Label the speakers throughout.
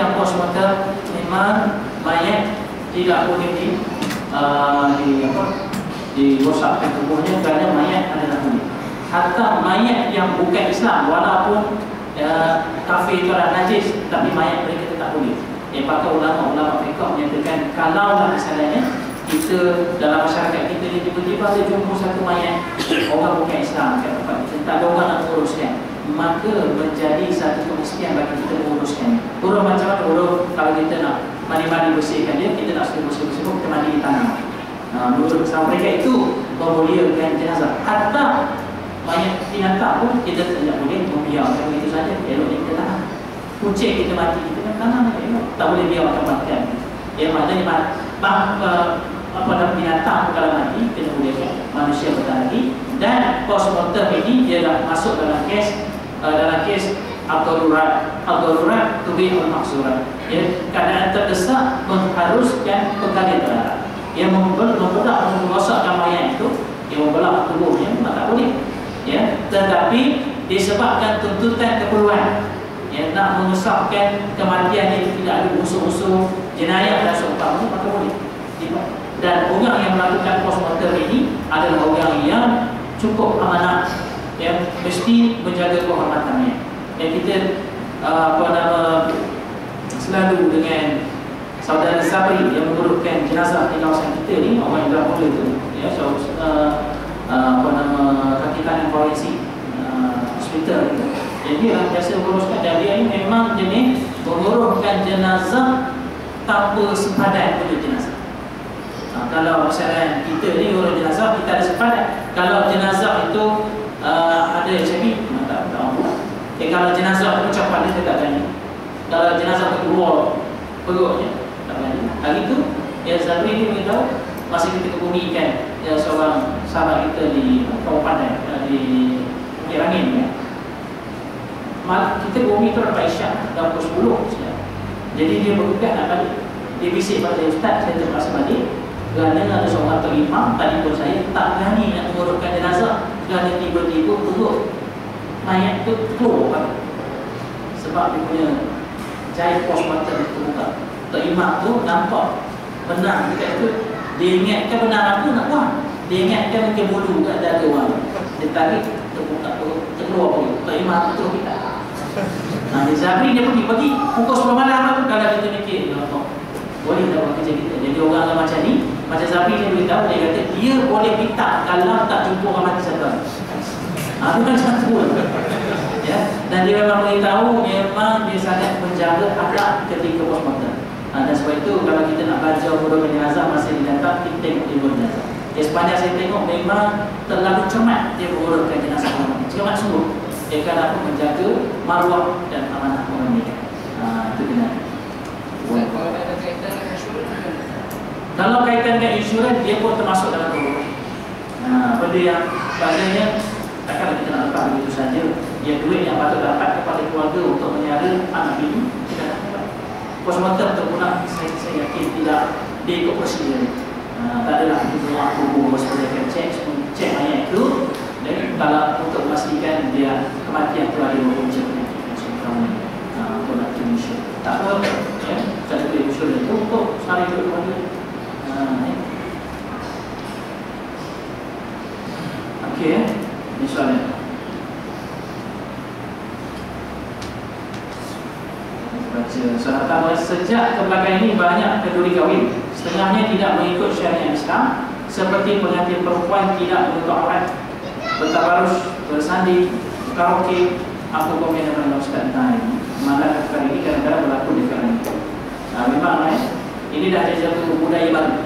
Speaker 1: yang postmortem memang mayat tidak boleh digosokkan tubuhnya kerana mayat adalah mulia. Hatta mayat yang bukan Islam, walaupun kafir itu adalah najis, tapi mayat mereka tetap boleh. Bahkan ulama-ulama fiqh menyatakan kalau misalnya kita dalam masyarakat kita ni tiba-tiba ada jumpa satu mayat orang bukan Islam kat tempat kita, tak ada orang nak menguruskan, maka menjadi satu kemestian bagi kita menguruskan. Urus macam mana? Urus kalau kita nak mandi-mandi bersihkan dia, kita nak suruh bersih-bersih, kita mandi di tanah. Menurut Islam mereka itu memuliakan jenazah. Hatta mayat binatang pun kita tidak boleh membiarkan begitu saja, elok kita tanah. Kucing kita mati, kita kan tanah, tak boleh biarkan makan. Maknanya binatang kalau mati kena bolehkan, manusia bertahan lagi. Dan postmortem ini dia dah masuk dalam kes al-darurat tubihul mahzurat. Keadaan terdesak mengharuskan perkara terlarang. Yang membelah, merosakkan mayat itu, yang membelah tubuhnya tak boleh. Tetapi disebabkan tuntutan keperluan, nak mengesahkan kematian yang tidak ada unsur-unsur jenayah dan seumpamanya, maka boleh. Dan orang yang melakukan postmortem ini adalah orang yang cukup amanah, yang mesti menjaga kehormatannya. Kita selalu dengan saudara Sabri yang menguruskan jenazah di kawasan kita ni, orang yang dah mula tu, kaki kanan forensik hospital itu. Jadi dia biasa menguruskan, dan dia ni memang jenis menguruskan jenazah tanpa sepadan untuk jenazah. Kalau misalnya kita ni urus jenazah, kita ada sepadan. Kalau jenazah itu ada HIV, tak tahu. Kalau jenazah itu pecah kepala, dia tak berani. Kalau jenazah itu keluar perutnya, tak berani. Hari itu, Zabri ni beritahu, masa kita kebumikan seorang sahabat kita di Kabupaten di Bukit Rangin, kita bumi tu dapat isyak dah pukul 10. Jadi dia bergegas nak balik. Dia bisik pada ustaz, saya terpaksa balik kerana ada seorang terimam tadi pun saya tak berani nak menguruskan jenazah kerana tiba-tiba perut mayat tu keluar sebab dia punya jahit postmortem itu buka. Terimam tu nampak benar dekat itu. Dia ingatkan benar apa nak buat. Dia ingatkan mungkin bulu kat dada orang. Dia tarik, terbuka perut, terkeluar perut. Terimam tu terus kita. Di Zabri dia pergi pukul 10 malam tu. Kalau kita mikir, boleh tak buat kerja kita. Jadi orang yang macam ni, macam Zabri dia beritahu, dia kata dia boleh minta kalau tak jumpa orang mati satu hari. Bukan satu pun. Dan dia memang beritahu, memang dia sangat menjaga akhlak ketika postmortem. Dan sebab itu kalau kita nak baca urus jenazah masa dia datang, kita tengok dia urus jenazah. Sepanjang saya tengok memang terlalu cermat dia uruskan jenazah orang mati. Cermat sungguh. Dia akan dapat menjaga maruah dan amanah orang ni. Itu benar. Kalau kaitan dengan insurans, dia pun termasuk dalam golongan. Benda yang padanya takkan kita nak lepas begitu saja. Dia duit yang patut dapat kepada keluarga untuk menyara anak ini, kita nak dapat. Postmortem tu pula saya yakin tidak diikut prosedur. Tak adalah kita buat sebagai cek mayat itu. Dan kalau untuk memastikan dia kematian itu ada unsur penyakit untuk nak insurans. Tak apa, tak ada insurans itu untuk sehari hidup keluarga. Okey, ini soalan. Baca soalan pertama. Sejak kebelakang ini banyak kenduri kahwin, setengahnya tidak mengikut syariat Islam, seperti pengantin perempuan tidak menutup aurat, bertabarus, bersanding, karaoke. Apa komen dengan Ustaz Naim? Malah perkara ini kadang-kadang berlaku di sekarang ini. Memang ini dah jadi satu budaya baru.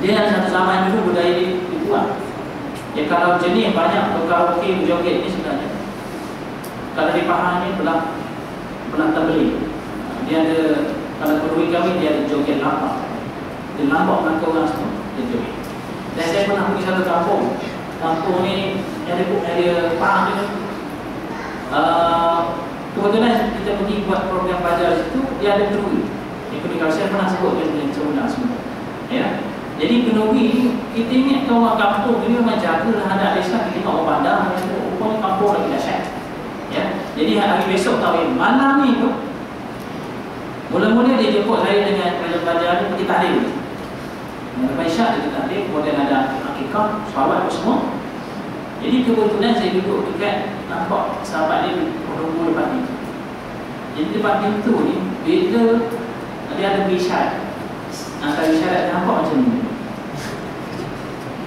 Speaker 1: Dia satu zaman dulu budaya ini dibuat. Kalau jenis banyak karaoke, joget ini sebenarnya, kalau di Pahang ni belah terbeli. Dia ada, kalau kenduri kahwin dia ada joget lampak. Dia lampak belakang orang semua, dia joget. Dan saya pernah pergi satu kampung ni ada Pahang ni. Kebetulan kita pergi buat program belajar situ, dia ada kenduri. Kalau saya pernah sebut dengan sebenar semua. Jadi kenduri kita ingat orang kampung ini memang jagalah anak Islam. Kita tengok orang pandang, rupanya kampung lagi dahsyat. Jadi hari besok tahu malam ni tu Mula-mula dia jemput saya dengan pelajar-pelajar ni pergi tahlil. Lepas Isyak dia tahlil, kemudian ada akikah, solat apa semua. Jadi kebetulan saya duduk dekat, nampak sahabat dia menunggu depan ni. Jadi depan pintu ni, bila dia ada isyarat, antara isyarat dia nampak macam ni.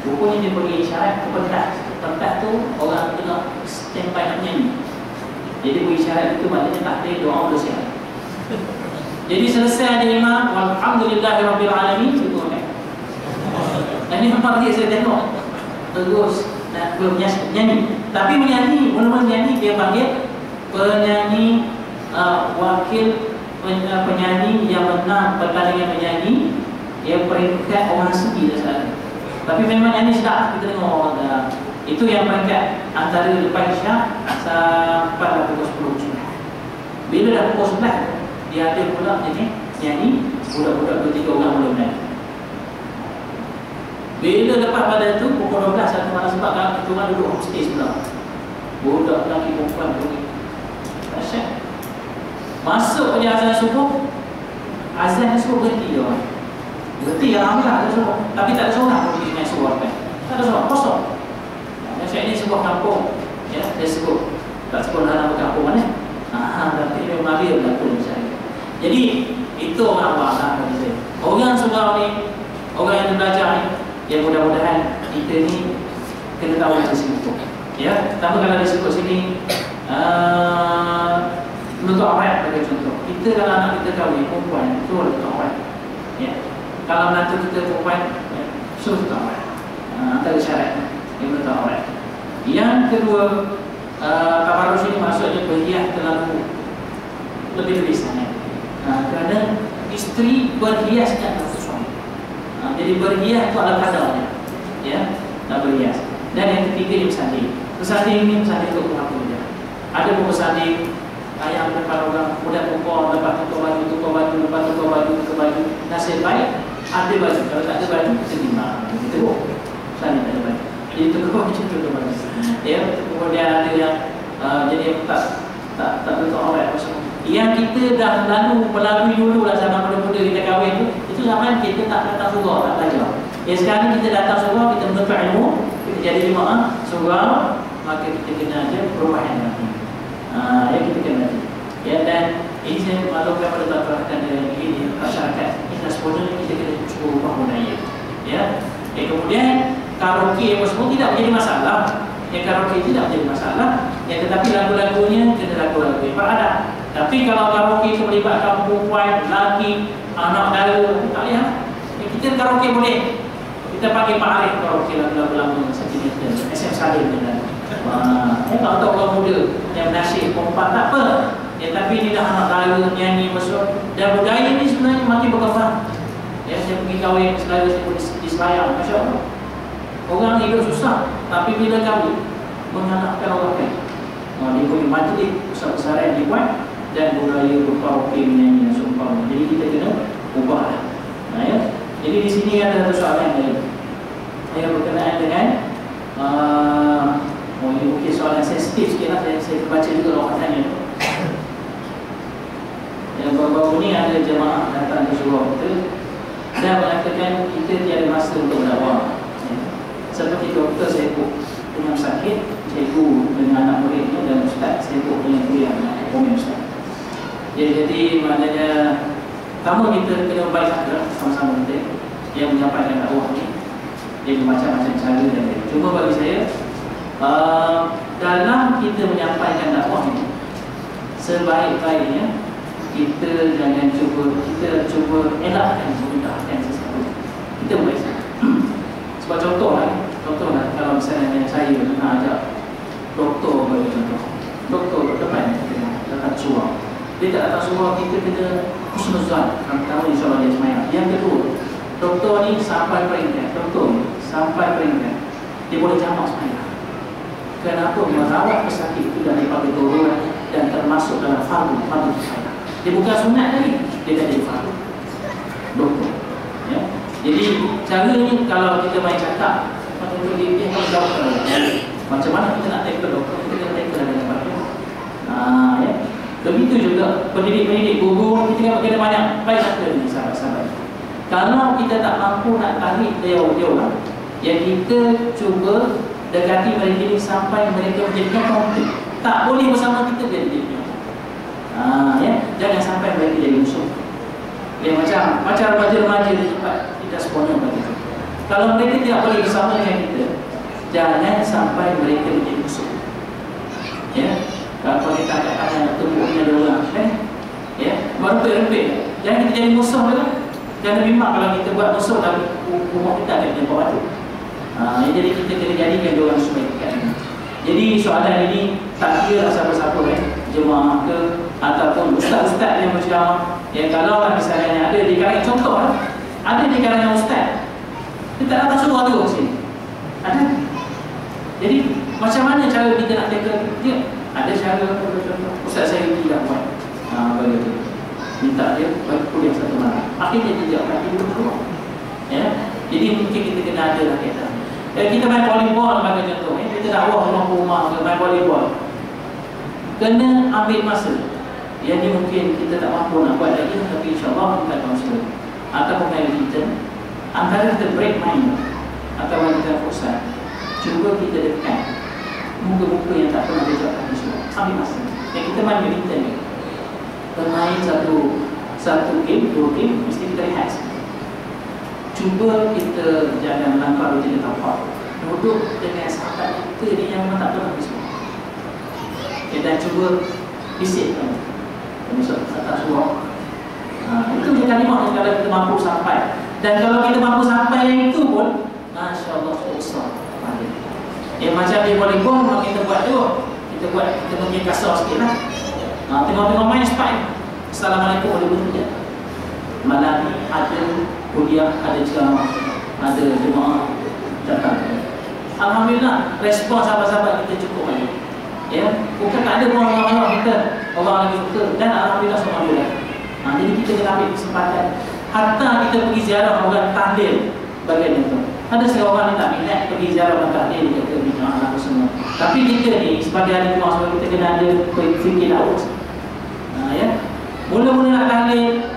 Speaker 1: Rupanya dia bagi isyarat ke pentas. Pentas tu orang tengah standby nak menyanyi. Jadi beri isyarat itu maknanya tahlil doa udah siap. Jadi selesai dia imam, alhamdulillahirabbilalamin, cukup kan. Dan ini memang dia saya tengok terus nak menyanyi. Tapi menyanyi, mula-mula menyanyi dia panggil penyanyi wakil penyanyi yang menang pertandingan menyanyi yang peringkat orang segi dah salah. Tapi memang nyanyi sedap, kita tengok itu yang peringkat antara lepas Isyak sampai pukul 10. Bila dah pukul 11 dia ada pula nyanyi budak-budak 2-3 orang mula menyanyi. Bila lepas pada itu pukul 12 satu malam sebab kan kita orang duduk homestay sebelah. Budak lelaki perempuan pergi. Asyik. Masuk je azan subuh. Azan subuh berhenti dia orang. Berhenti alhamdulillah ada subuh. Tapi tak ada seorang pun pergi dengan subuh kan. Tak ada seorang, kosong. Asyik ni sebuah kampung. Ya, dia sebut. Tak sebut nama kampung mana. Tapi memang dia berlaku macam ni. Jadi itu orang awam lah bagi saya. Orang surau ni, orang yang belajar ni, ya mudah-mudahan kita ni kena tahu macam sini. Ya, pertama kalau disebut sini menuntut awal bagi contoh. Kita kalau anak kita kahwin perempuan, itu menuntut awal. Ya, kalau menantu kita perempuan, suruh menuntut awal. Antara syarat yang menuntut awal. Yang kedua, tabarus ini maksudnya berhias terlalu lebih-lebih sangat. Kerana isteri berhiaskan suami. Jadi berhias itu ala kadarnya. Ya, nak berhias. Dan yang ketiga dia bersanding. Bersanding ini bersanding untuk apa saja. Ada pun bersanding yang depan orang mudah perempuan, lepas tukar baju, lepas tukar baju, nasib baik ada baju. Kalau tak ada baju kita timbang. Kita bersanding tak ada baju. Jadi tukar baju tukar baju. Ya, kemudian ada yang jadi tak betul orang apa semua. Yang kita dah melalui dulu lah zaman muda-muda kita kahwin itu zaman kita tak datang surau, tak belajar. Sekarang kita datang surau, kita menuntut ilmu, kita jadi jemaah surau, maka kita kena ada perubahan nanti. Yang kita kena ada. Ya, dan ini saya maklumkan pada tuan-tuan dan ini masyarakat kita sebenarnya kita kena cuba ubah budaya. Ya. Kemudian karaoke apa semua tidak menjadi masalah. Karaoke tidak menjadi masalah. Tetapi lagu-lagunya kena lagu-lagu yang beradab. Tapi kalau karaoke itu melibatkan perempuan, lelaki, anak dara, tak boleh. Kita karaoke boleh. Kita pakai Pak Arif karaoke lagu-lagu lama sentimental, SM Salim dan kalau tak orang muda yang menasyid perempuan tak apa. Tapi ini dah anak dara nyanyi masuk. Dan budaya ini sebenarnya makin berkembang. Saya pergi kahwin saudara saya pun di Selayang, Masya Allah. Orang hidup susah, tapi bila kahwin mengalahkan orang lain. Dia punya majlis besar-besaran dibuat dan budaya berkaraoke menyanyi dan seumpamanya. Jadi kita kena ubahlah. Ya. Jadi di sini ada satu soalan yang berkenaan dengan ini mungkin soalan sensitif sikit lah. Saya baca juga orang tanya. Yang baru-baru ni ada jemaah datang ke surau kita dan mengatakan kita tiada masa untuk berdakwah. Seperti doktor sibuk dengan sakit, cikgu dengan anak muridnya, dan ustaz sibuk dengan kuliah dengan ekonomi ustaz. Jadi maknanya pertama kita kena baik hati sama-sama kita yang menyampaikan dakwah ni. Jadi macam-macam cara dan cuma bagi saya dalam kita menyampaikan dakwah ni sebaik-baiknya kita jangan cuba elakkan memudahkan sesuatu. Kita baik saja. Sebab contohlah kalau misalnya saya nak ajak doktor bagi contoh. Doktor depan datang surau. Dia tak datang surau, kita kena husnuzan. Pertama insya-Allah dia semayang. Yang kedua, doktor ni sampai peringkat. Dia boleh jamak semayang. Kenapa? Merawat pesakit itu dari pada turun dan termasuk dalam fardu semayang. Dia bukan sunat lagi, dia dah jadi fardu. Doktor. Ya. Jadi cara ni kalau kita main cakap untuk dia harus doktor. Macam mana kita nak take doktor? Kita kena take dengan fardu. Ya. Begitu juga juga pendidik-pendidik, guru, kita kan kena banyak. Baiklah ke ni sahabat-sahabat. Kalau kita tak mampu nak tarik dia orang, yang kita cuba dekati mereka ini sampai mereka menjadi konflik. Tak boleh bersama kita dia jadi. Ya, jangan sampai mereka jadi musuh. Ya, macam remaja-remaja di tempat kita sekolah begitu. Kalau mereka tidak boleh bersama dengan kita, jangan sampai mereka menjadi musuh. Ya, kalau kita ada tubuhnya dia orang, ya, baru rempit. Jangan kita jadi musuh juga. Jangan memang kalau kita buat musuh dalam rumah kita akan jadi bawah tu. Jadi kita kena jadikan dia orang supaya dekat. Jadi soalan ini tak kira siapa-siapa jemaah ke ataupun ustaz-ustaz yang berceramah. Ya, kalau misalnya ada di kalangan, contoh ada di kalangan ustaz, kita tak datang suruh tu sini. Ada. Jadi macam mana cara kita nak jaga dia? Ada cara ustaz saya tidak buat. Begitu. Minta dia bagi kuliah satu malam. Akhirnya dia akan tidur keluar. Ya. Jadi mungkin kita kena ada lah kita. Kita main volleyball bagi contoh. Kita dakwah rumah main volleyball. Kena ambil masa. Yang ni mungkin kita tak mampu nak buat lagi, tapi insyaAllah kita akan usaha. Atau main kita antara kita break main atau kita fokus, cuba kita dekat muka-muka yang tak pernah belajar kaki semua. Ambil masa. Dan kita main badminton ni, bermain satu game, 2 game, mesti kita rehat. Cuba kita jangan melangkah di tiga tapak. Duduk dengan sahabat kita ni yang memang tak pernah belajar. Dan cuba bisikkan. Misal atas suara. Itu je kalimah yang kalau kita mampu sampai. Dan kalau kita mampu sampai yang itu pun, Masya Allah, susah. Macam di volleyball, kalau kita buat tu, kita mungkin kasar sikit lah. Tengok-tengok main spike. Assalamualaikum warahmatullahi wabarakatuh. Malam ni ada kuliah, ada ceramah, ada jemaah datang. Alhamdulillah, respon sahabat-sahabat kita cukup banyak. Ya, bukan tak ada orang kita, orang lagi suka, dan alhamdulillah semua boleh. Jadi kita kena ambil kesempatan. Hatta kita pergi ziarah orang tahlil bagian itu. Ada seorang yang tak minat pergi ziarah orang tahlil, dia kata minat apa semua. Tapi kita ni sebagai ahli jemaah semua, kita kena ada fikir laut. Ya, mula-mula nak tahlil,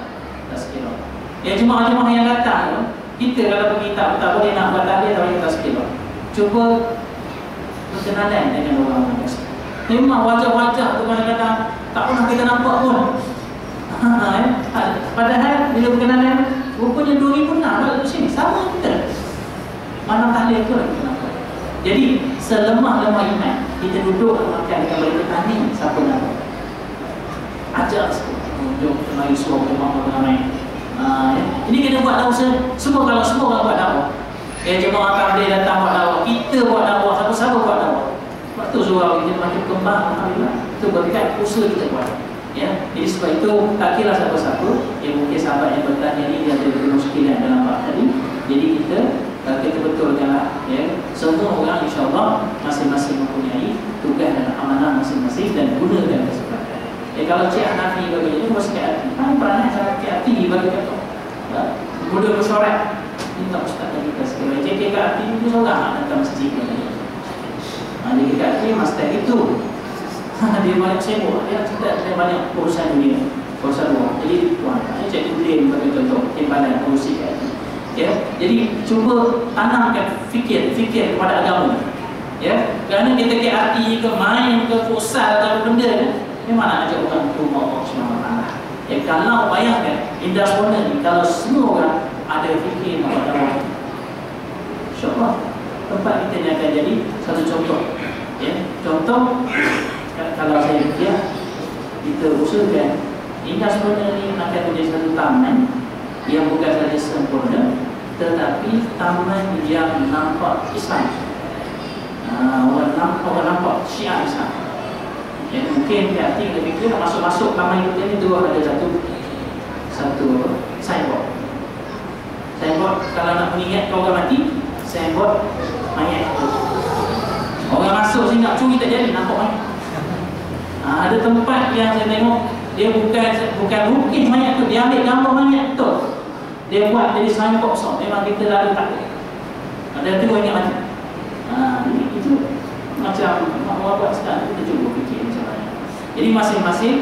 Speaker 1: tazkirah. Ya, jemaah-jemaah yang datang, kita kalau pergi tak boleh nak buat tahlil, tapi kita tazkirah. Cuba berkenalan dengan orang biasa. Memang wajah-wajah tu kadang-kadang tak pernah kita nampak pun. Padahal bila berkenalan, rupanya 2006 kalau di sini sama kita. Mana tahlil tu lah kita nampak. Jadi selemah-lemah iman, kita duduk makan dengan mereka tanya siapa nama. Ajar untuk mari suruh rumah ramai. Ini kita buat dakwah semua, kalau semua orang buat dakwah. Jemaah tahlil datang buat dakwah, kita buat dakwah, siapa-siapa buat dakwah. Waktu surau kita makin kembang, alhamdulillah. Itu berkat usaha kita buat. Ya, jadi sebab itu tak kira siapa-siapa. Mungkin sahabat yang bertanya ni dia ada muskilan dalam bab tadi. Jadi kita betulkanlah. Ya, semua orang insya-Allah masing-masing mempunyai tugas dan amanah masing-masing dan gunakan kesempatan. Kalau Cik Hanafi bagi itu mesti hati. Peranan saya hati bagi kata. Mudah bersyarat. Minta ustaz tadi sekali. Cik hati itu seorang datang masjid ni. Dia kata master itu dia banyak sibuk, dia banyak urusan dunia, urusan luar. Jadi tuan, cikgu dia bagi contoh timbalan urusi kat itu. Ya, jadi cuba tanamkan fikir kepada agama. Ya, kerana kita ke arti ke main ke futsal atau benda ni, memang nak ajak orang ke rumah Allah SWT. Ya, kalau bayangkan indah sebenarnya ni, kalau semua orang ada fikir kepada Allah, insya-Allah tempat kita ni akan jadi satu contoh. Ya, contoh kalau saya fikir kita usahakan indah sebenarnya ini akan menjadi satu taman yang bukan saja sempurna, tetapi taman yang nampak Islam. Orang nampak syiar Islam. Ya, mungkin hati kita fikir masuk taman kita ni tu ada satu signboard. Signboard kalau nak mengingatkan orang mati, signboard mayat tu. Orang masuk sini nak curi tak jadi, nampak mayat. Ada tempat yang saya tengok dia bukan lukis mayat tu, dia ambil gambar mayat tu, dia buat jadi signboard besar. Memang kita lalu takut. Ada tu ingat mati. Itu macam orang buat sekarang, kita cuba fikir macam mana. Jadi masing-masing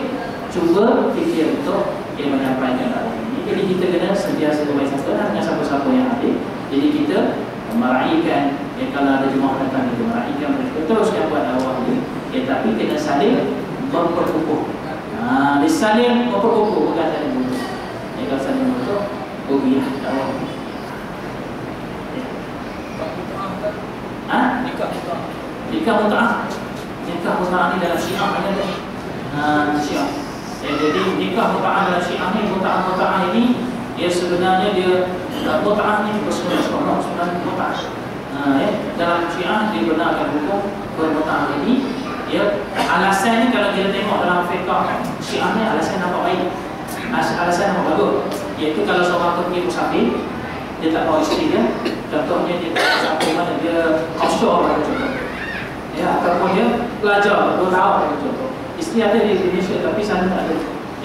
Speaker 1: cuba fikir untuk menyampaikan hal ini. Jadi kita kena sentiasa berbaik sangka dengan siapa-siapa yang hadir. Jadi kita meraihkan, kalau ada jemaah datang kita meraihkan mereka, teruskan buat dakwah ini. Tapi kena saling memperkukuh. Saling memperkukuh, bukan saling bunuh. Kalau saling bunuh, rugilah dakwah. Nikah mut'ah. Nikah mut'ah ni dalam Syiah ada. Syiah. Jadi nikah mut'ah dalam Syiah ni, mut'ah ini dia sebenarnya mut'ah ni berseronok sebenarnya mut'ah. Dalam Syiah dibenarkan hukum bermut'ah ini. Alasan ni kalau kita tengok dalam fiqh Syiah ni, alasan nampak baik, alasan nampak bagus. Iaitu kalau seorang pergi musafir, dia tak bawa isteri dia, contohnya dia musafir mana dia offshore contoh. Ataupun dia pelajar 2 tahun contoh. Isteri ada di Indonesia tapi sana tak ada.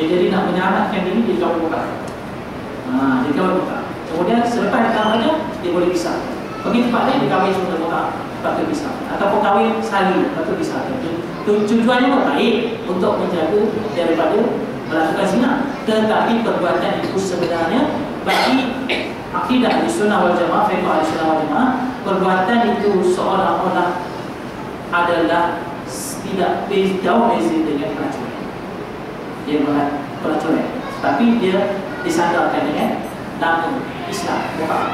Speaker 1: Jadi nak menyelamatkan diri, dia kawin buka. Dia kawin buka. Kemudian selepas dia kahwin aja, dia boleh pisah. Pergi tempat lain, dia kahwin sebentar buka, lepas tu pisah. Ataupun kahwin sehari, lepas tu pisah. Tujuannya pun baik untuk menjaga daripada melakukan zina. Tetapi perbuatan itu sebenarnya bagi akidah Ahlussunnah wal Jamaah, fiqh Ahlussunnah wal Jamaah, perbuatan itu seolah-olah adalah tidak jauh beza dengan pelacuran. Dia bukan pelacuran, tapi dia disandarkan dengan nama Islam. Bukan.